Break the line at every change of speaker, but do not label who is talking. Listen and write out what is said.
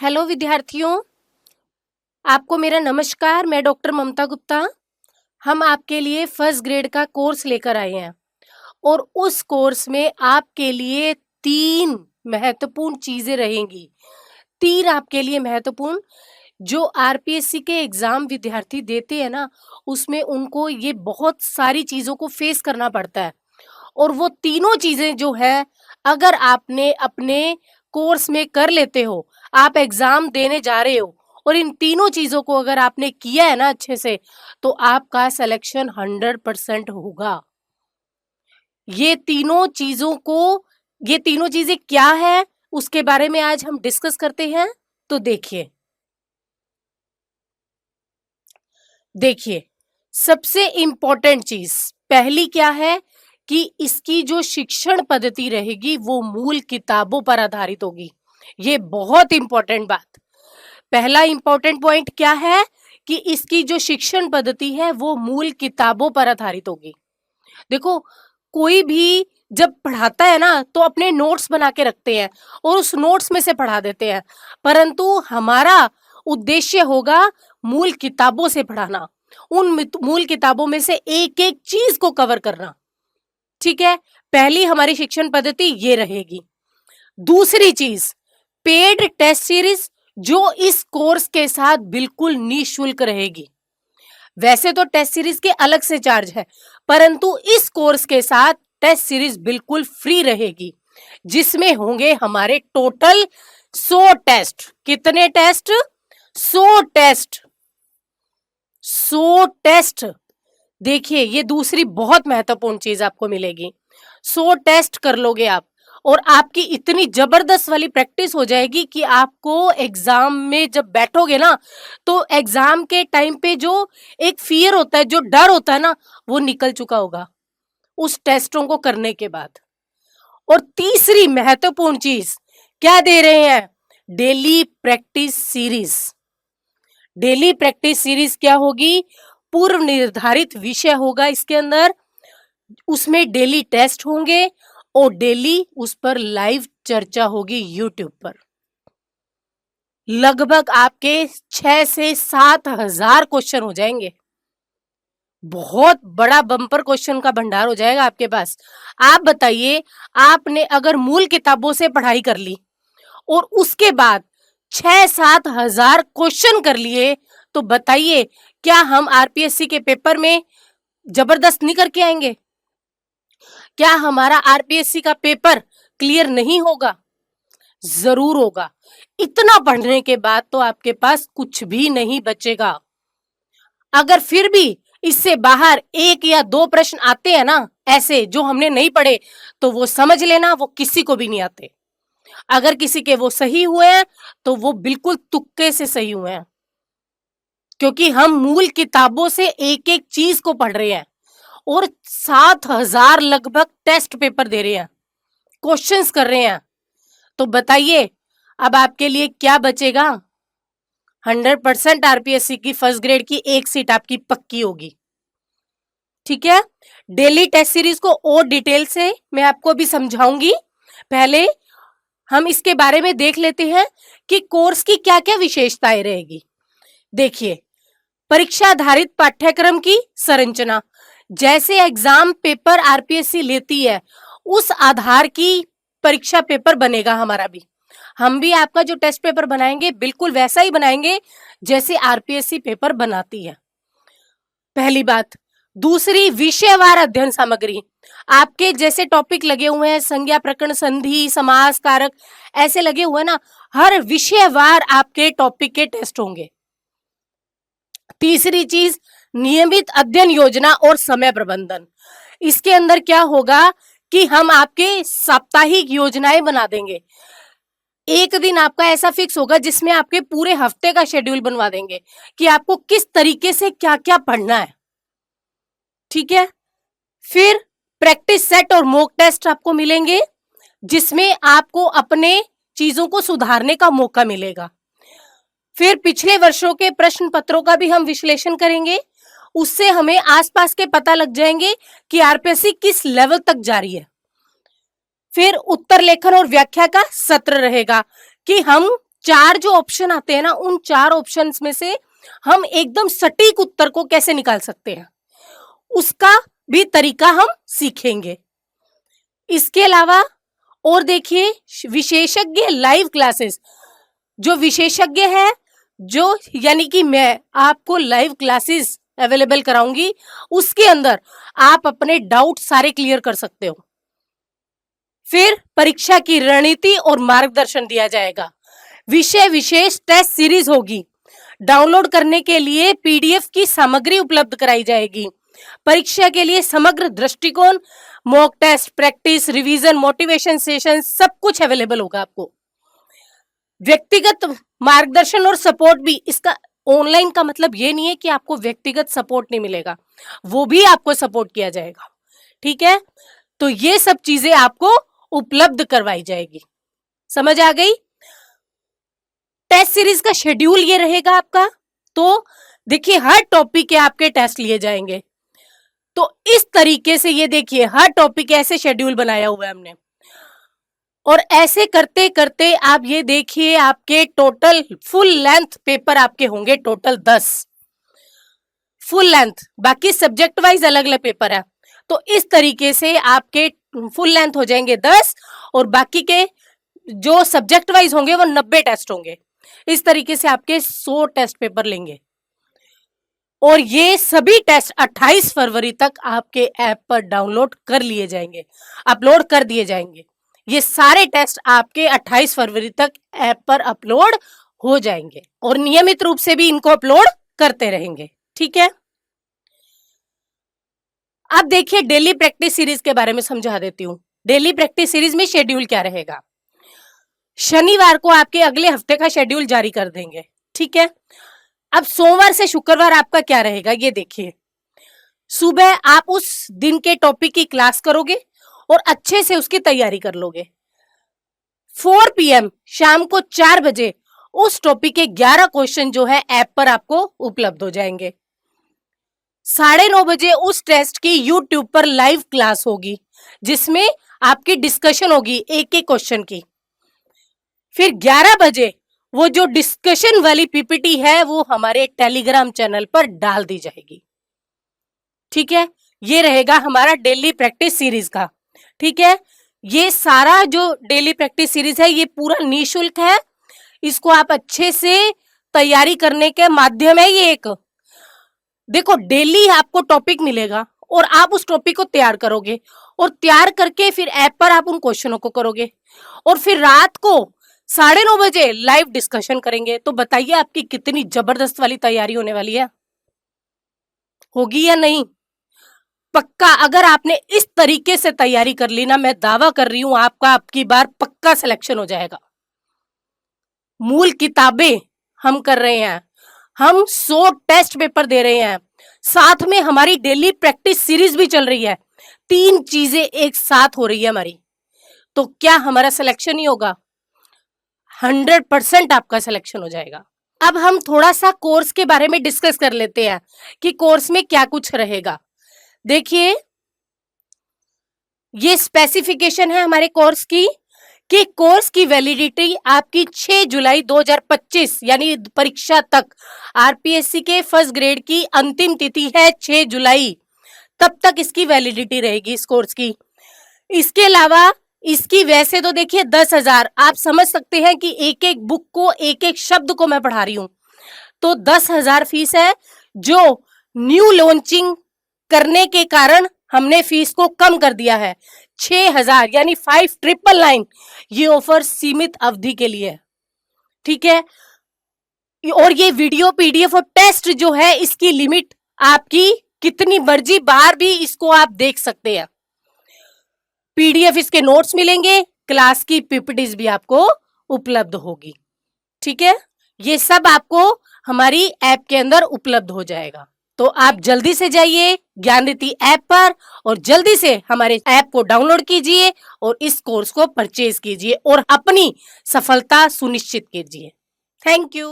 Hello विद्यार्थियों, आपको मेरा नमस्कार। मैं डॉक्टर ममता गुप्ता। हम आपके लिए फर्स्ट ग्रेड का कोर्स लेकर आए हैं और उस कोर्स में आपके लिए 3 महत्वपूर्ण चीजें रहेंगी। 3 आपके लिए महत्वपूर्ण जो आरपीएससी के एग्जाम विद्यार्थी देते हैं ना, उसमें उनको ये बहुत सारी चीजों को फेस करना पड़ता है। और वो तीनों चीजें जो है, अगर आपने अपने कोर्स में कर लेते हो, आप एग्जाम देने जा रहे हो और इन तीनों चीजों को अगर आपने किया है ना अच्छे से, तो आपका सिलेक्शन 100% होगा। ये तीनों चीजों को ये तीनों चीजें क्या है, उसके बारे में आज हम डिस्कस करते हैं। तो देखिए, सबसे इंपॉर्टेंट चीज पहली क्या है कि इसकी जो शिक्षण पद्धति रहेगी वो मूल किताबों पर आधारित होगी। ये बहुत इंपॉर्टेंट बात। पहला इंपॉर्टेंट पॉइंट क्या है कि इसकी जो शिक्षण पद्धति है वो मूल किताबों पर आधारित होगी। देखो, कोई भी जब पढ़ाता है ना तो अपने नोट्स बना के रखते हैं और उस नोट्स में से पढ़ा देते हैं, परंतु हमारा उद्देश्य होगा मूल किताबों से पढ़ाना, उन मूल किताबों में से एक एक चीज को कवर करना। ठीक है, पहली हमारी शिक्षण पद्धति ये रहेगी। दूसरी चीज, पेड टेस्ट सीरीज जो इस कोर्स के साथ बिल्कुल निःशुल्क रहेगी। वैसे तो टेस्ट सीरीज के अलग से चार्ज है, परंतु इस कोर्स के साथ टेस्ट सीरीज बिल्कुल फ्री रहेगी, जिसमें होंगे हमारे टोटल 100 टेस्ट। कितने टेस्ट? 100 टेस्ट। 100 टेस्ट। देखिए, ये दूसरी बहुत महत्वपूर्ण चीज आपको मिलेगी। 100 टेस्ट कर लोगे आप और आपकी इतनी जबरदस्त वाली प्रैक्टिस हो जाएगी कि आपको एग्जाम में जब बैठोगे ना, तो एग्जाम के टाइम पे जो एक फियर होता है, जो डर होता है ना, वो निकल चुका होगा उस टेस्टों को करने के बाद। और तीसरी महत्वपूर्ण चीज क्या दे रहे हैं? Daily practice series. Daily practice series क्या होगी? पूर्व निर्धारित विषय होगा इसके अंदर, उसमें डेली टेस्ट होंगे और डेली उस पर लाइव चर्चा होगी यूट्यूब पर। लगभग आपके 6 से 7 हजार क्वेश्चन हो जाएंगे। बहुत बड़ा बम्पर क्वेश्चन का भंडार हो जाएगा आपके पास। आप बताइए, आपने अगर मूल किताबों से पढ़ाई कर ली और उसके बाद 6-7 हजार क्वेश्चन कर लिए, तो बताइए क्या हम आरपीएससी के पेपर में जबरदस्त नहीं करके आएंगे? क्या हमारा आरपीएससी का पेपर क्लियर नहीं होगा? जरूर होगा। इतना पढ़ने के बाद तो आपके पास कुछ भी नहीं बचेगा। अगर फिर भी इससे बाहर 1 या 2 प्रश्न आते हैं ना ऐसे जो हमने नहीं पढ़े, तो वो समझ लेना वो किसी को भी नहीं आते। अगर किसी के वो सही हुए हैं तो वो बिल्कुल तुक्के से सही हुए हैं, क्योंकि हम मूल किताबों से एक एक चीज को पढ़ रहे हैं और 7 हजार लगभग टेस्ट पेपर दे रहे हैं, क्वेश्चंस कर रहे हैं। तो बताइए अब आपके लिए क्या बचेगा? 100% आरपीएससी की फर्स्ट ग्रेड की एक सीट आपकी पक्की होगी। ठीक है, डेली टेस्ट सीरीज को और डिटेल से मैं आपको अभी समझाऊंगी। पहले हम इसके बारे में देख लेते हैं कि कोर्स की क्या क्या विशेषताएं रहेगी। देखिए, परीक्षा आधारित पाठ्यक्रम की संरचना, जैसे एग्जाम पेपर आरपीएससी लेती है उस आधार की परीक्षा पेपर बनेगा हमारा भी। हम भी आपका जो टेस्ट पेपर बनाएंगे बिल्कुल वैसा ही बनाएंगे जैसे आरपीएससी पेपर बनाती है। पहली बात। दूसरी, विषयवार अध्ययन सामग्री। आपके जैसे टॉपिक लगे हुए हैं, संज्ञा, प्रकरण, संधि, समास, कारक, ऐसे लगे हुए ना, हर विषयवार आपके टॉपिक के टेस्ट होंगे। तीसरी चीज, नियमित अध्ययन योजना और समय प्रबंधन। इसके अंदर क्या होगा कि हम आपके साप्ताहिक योजनाएं बना देंगे। एक दिन आपका ऐसा फिक्स होगा जिसमें आपके पूरे हफ्ते का शेड्यूल बनवा देंगे कि आपको किस तरीके से क्या क्या पढ़ना है। ठीक है, फिर प्रैक्टिस सेट और मॉक टेस्ट आपको मिलेंगे, जिसमें आपको अपने चीजों को सुधारने का मौका मिलेगा। फिर पिछले वर्षों के प्रश्न पत्रों का भी हम विश्लेषण करेंगे, उससे हमें आसपास के पता लग जाएंगे कि आरपीएससी किस लेवल तक जा रही है। फिर उत्तर लेखन और व्याख्या का सत्र रहेगा कि हम 4 जो ऑप्शन आते हैं ना, उन 4 ऑप्शंस में से हम एकदम सटीक उत्तर को कैसे निकाल सकते हैं, उसका भी तरीका हम सीखेंगे। इसके अलावा और देखिए, विशेषज्ञ लाइव क्लासेस, जो विशेषज्ञ है, जो यानी कि मैं आपको लाइव क्लासेस अवेलेबल कराऊंगी, उसके अंदर आप अपने डाउट सारे क्लियर कर सकते हो। फिर परीक्षा की रणनीति और मार्गदर्शन दिया जाएगा। विषय विशेष टेस्ट सीरीज होगी। डाउनलोड करने के लिए पीडीएफ की सामग्री उपलब्ध कराई जाएगी। परीक्षा के लिए समग्र दृष्टिकोण, mock test, practice, revision, motivation session, सब कुछ अवेलेबल होगा आपको। व्यक्तिगत मार्गदर्शन और सपोर्ट भी। इसका ऑनलाइन का मतलब ये नहीं है कि आपको व्यक्तिगत सपोर्ट नहीं मिलेगा, वो भी आपको सपोर्ट किया जाएगा। ठीक है, तो ये सब चीजें आपको उपलब्ध करवाई जाएगी। समझ आ गई? टेस्ट सीरीज का शेड्यूल ये रहेगा आपका। तो देखिए, हर टॉपिक के आपके टेस्ट लिए जाएंगे। तो इस तरीके से ये देखिए, हर टॉपिक ऐसे शेड्यूल बनाया हुआ है हमने, और ऐसे करते करते आप ये देखिए, आपके टोटल फुल लेंथ पेपर आपके होंगे टोटल 10 फुल लेंथ। बाकी सब्जेक्ट वाइज अलग अलग पेपर है। तो इस तरीके से आपके फुल लेंथ हो जाएंगे 10, और बाकी के जो सब्जेक्ट वाइज होंगे वो 90 टेस्ट होंगे। इस तरीके से आपके 100 टेस्ट पेपर लेंगे, और ये सभी टेस्ट 28 फरवरी तक आपके ऐप पर डाउनलोड कर लिए जाएंगे, अपलोड कर दिए जाएंगे। ये सारे टेस्ट आपके 28 फरवरी तक ऐप पर अपलोड हो जाएंगे, और नियमित रूप से भी इनको अपलोड करते रहेंगे। ठीक है, अब देखिए, डेली प्रैक्टिस सीरीज के बारे में समझा देती हूँ। डेली प्रैक्टिस सीरीज में शेड्यूल क्या रहेगा। शनिवार को आपके अगले हफ्ते का शेड्यूल जारी कर देंगे। ठीक है, अब सोमवार से शुक्रवार आपका क्या रहेगा, ये देखिए। सुबह आप उस दिन के टॉपिक की क्लास करोगे और अच्छे से उसकी तैयारी कर लोगे। 4 PM शाम को 4 बजे उस टॉपिक के 11 क्वेश्चन जो है ऐप पर आपको उपलब्ध हो जाएंगे। 9:30 बजे उस टेस्ट की यूट्यूब पर लाइव क्लास होगी, जिसमें आपकी डिस्कशन होगी एक एक क्वेश्चन की। फिर 11 बजे वो जो डिस्कशन वाली पीपीटी है वो हमारे टेलीग्राम चैनल पर डाल दी जाएगी। ठीक है, ये रहेगा हमारा डेली प्रैक्टिस सीरीज का। ठीक है, ये सारा जो डेली प्रैक्टिस सीरीज है ये पूरा निःशुल्क है। इसको आप अच्छे से तैयारी करने के माध्यम है ये एक। देखो, डेली आपको टॉपिक मिलेगा और आप उस टॉपिक को तैयार करोगे, और तैयार करके फिर ऐप पर आप उन क्वेश्चनों को करोगे, और फिर रात को 9:30 बजे लाइव डिस्कशन करेंगे। तो बताइए, आपकी कितनी जबरदस्त वाली तैयारी होने वाली है, होगी या नहीं? पक्का, अगर आपने इस तरीके से तैयारी कर ली ना, मैं दावा कर रही हूं आपका अब की बार पक्का सिलेक्शन हो जाएगा। मूल किताबें हम कर रहे हैं, हम 100 टेस्ट पेपर दे रहे हैं, साथ में हमारी डेली प्रैक्टिस सीरीज भी चल रही है। 3 चीजें एक साथ हो रही है हमारी, तो क्या हमारा सिलेक्शन ही होगा? 100% आपका सिलेक्शन हो जाएगा। अब हम थोड़ा सा कोर्स के बारे में डिस्कस कर लेते हैं कि कोर्स में क्या कुछ रहेगा। देखिए, ये स्पेसिफिकेशन है हमारे कोर्स की, कि कोर्स की वैलिडिटी आपकी 6 जुलाई 2025 यानी परीक्षा तक। आरपीएससी के फर्स्ट ग्रेड की अंतिम तिथि है 6 जुलाई, तब तक इसकी वैलिडिटी रहेगी इस कोर्स की। इसके अलावा इसकी वैसे तो देखिए 10,000, आप समझ सकते हैं कि एक एक बुक को, एक एक शब्द को मैं पढ़ा रही हूं, तो 10,000 फीस है, जो न्यू लॉन्चिंग करने के कारण हमने फीस को कम कर दिया है। 6,000 यानी 5,999। ये ऑफर सीमित अवधि के लिए है। ठीक है, और ये वीडियो, पीडीएफ और टेस्ट जो है, इसकी लिमिट आपकी कितनी मर्जी बार भी इसको आप देख सकते हैं। पीडीएफ, इसके नोट्स मिलेंगे, क्लास की पीपीटीज भी आपको उपलब्ध होगी। ठीक है, ये सब आपको हमारी ऐप के अंदर उपलब्ध हो जाएगा। तो आप जल्दी से जाइए ज्ञानरिद्धि ऐप पर और जल्दी से हमारे ऐप को डाउनलोड कीजिए और इस कोर्स को परचेज कीजिए और अपनी सफलता सुनिश्चित कीजिए। Thank you.